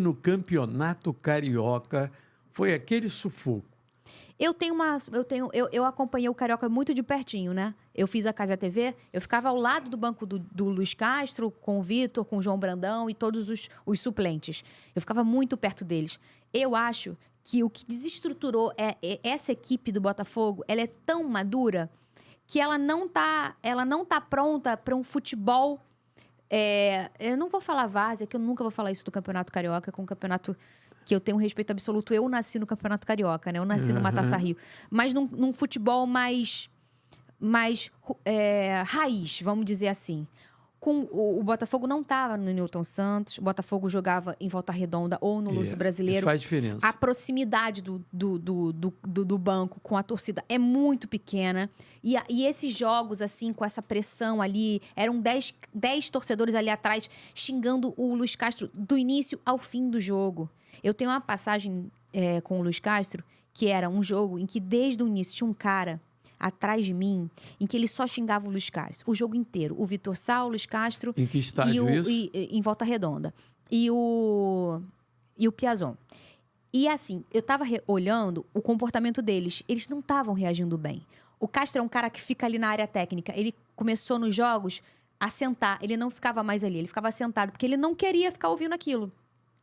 No Campeonato Carioca, foi aquele sufoco. Eu acompanhei o Carioca muito de pertinho, né? Eu fiz a Casa TV, eu ficava ao lado do banco do Luiz Castro, com o Vitor, com o João Brandão e todos os suplentes. Eu ficava muito perto deles. Eu acho que o que desestruturou essa equipe do Botafogo, ela é tão madura que ela não tá pronta para um futebol. Eu não vou falar várzea, que eu nunca vou falar isso do Campeonato Carioca, com o campeonato que eu tenho um respeito absoluto. Eu nasci no Campeonato Carioca, né? Eu nasci no Mataça Rio. Mas num futebol mais raiz, vamos dizer assim. O Botafogo não estava no Newton Santos, o Botafogo jogava em Volta Redonda ou no Lúcio Brasileiro. Isso faz diferença. A proximidade do banco com a torcida é muito pequena. E esses jogos, assim, com essa pressão ali, eram 10 torcedores ali atrás xingando o Luiz Castro do início ao fim do jogo. Eu tenho uma passagem com o Luiz Castro, que era um jogo em que desde o início tinha um cara atrás de mim, em que ele só xingava o Luiz Castro. O jogo inteiro. O Vitor Sá, o Luiz Castro... Em que estádio isso? Em Volta Redonda. E o Piazon. E assim, eu tava olhando o comportamento deles. Eles não estavam reagindo bem. O Castro é um cara que fica ali na área técnica. Ele começou nos jogos a sentar. Ele não ficava mais ali. Ele ficava sentado, porque ele não queria ficar ouvindo aquilo.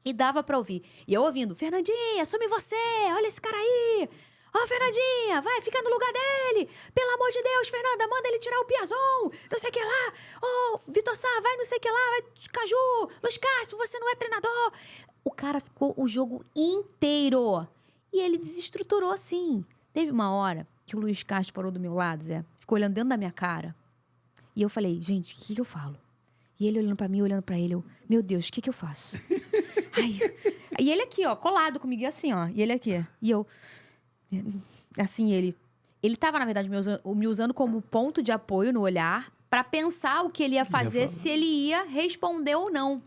E dava pra ouvir. E eu ouvindo, Fernandinha, assume você! Olha esse cara aí! Ó, Fernandinha, vai, fica no lugar dele. Pelo amor de Deus, Fernanda, manda ele tirar o Piazon. Não sei o que lá. Ó, Vitor Sá, vai não sei o que lá. Vai, Caju, Luiz Castro, você não é treinador. O cara ficou o jogo inteiro. E ele desestruturou assim. Teve uma hora que o Luiz Castro parou do meu lado, Zé. Ficou olhando dentro da minha cara. E eu falei, gente, o que eu falo? E ele olhando pra mim, olhando pra ele. Eu, meu Deus, o que eu faço? E ele aqui, ó, colado comigo. E assim, ó. E ele aqui. E eu... Assim, ele tava, na verdade, me usando como ponto de apoio no olhar pra pensar o que ele ia fazer, se ele ia responder ou não.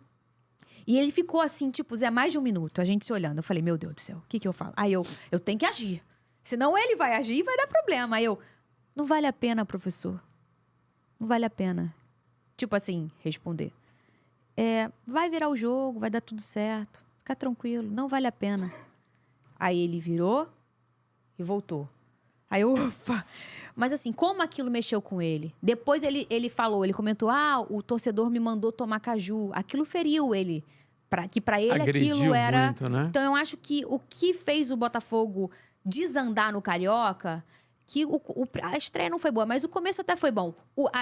E ele ficou assim, tipo, Zé, mais de um minuto, a gente se olhando. Eu falei, meu Deus do céu, o que eu falo? Aí eu tenho que agir. Senão ele vai agir e vai dar problema. Aí eu, não vale a pena, professor. Não vale a pena. Tipo assim, responder. Vai virar o jogo, vai dar tudo certo. Fica tranquilo, não vale a pena. Aí ele virou e voltou. Aí eu, ufa! Mas assim, como aquilo mexeu com ele? Depois ele falou, ele comentou, o torcedor me mandou tomar caju. Aquilo feriu ele. Que pra ele agrediu aquilo era... muito, né? Então eu acho que o que fez o Botafogo desandar no Carioca, que a estreia não foi boa, mas o começo até foi bom.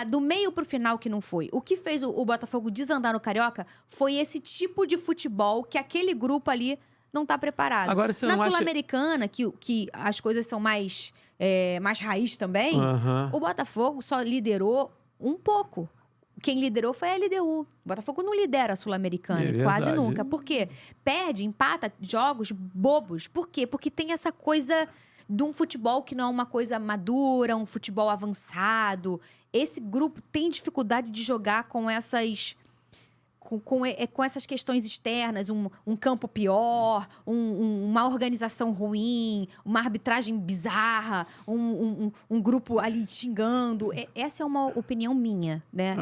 Do meio pro final que não foi. O que fez o Botafogo desandar no Carioca foi esse tipo de futebol que aquele grupo ali não tá preparado. Agora, você Na não Sul-Americana, que as coisas são mais raiz também, o Botafogo só liderou um pouco. Quem liderou foi a LDU. O Botafogo não lidera a Sul-Americana, quase nunca. Por quê? Perde, empata jogos bobos. Por quê? Porque tem essa coisa de um futebol que não é uma coisa madura, um futebol avançado. Esse grupo tem dificuldade de jogar com essas... Com essas questões externas, um campo pior, uma organização ruim, uma arbitragem bizarra, um grupo ali xingando. Essa é uma opinião minha, né?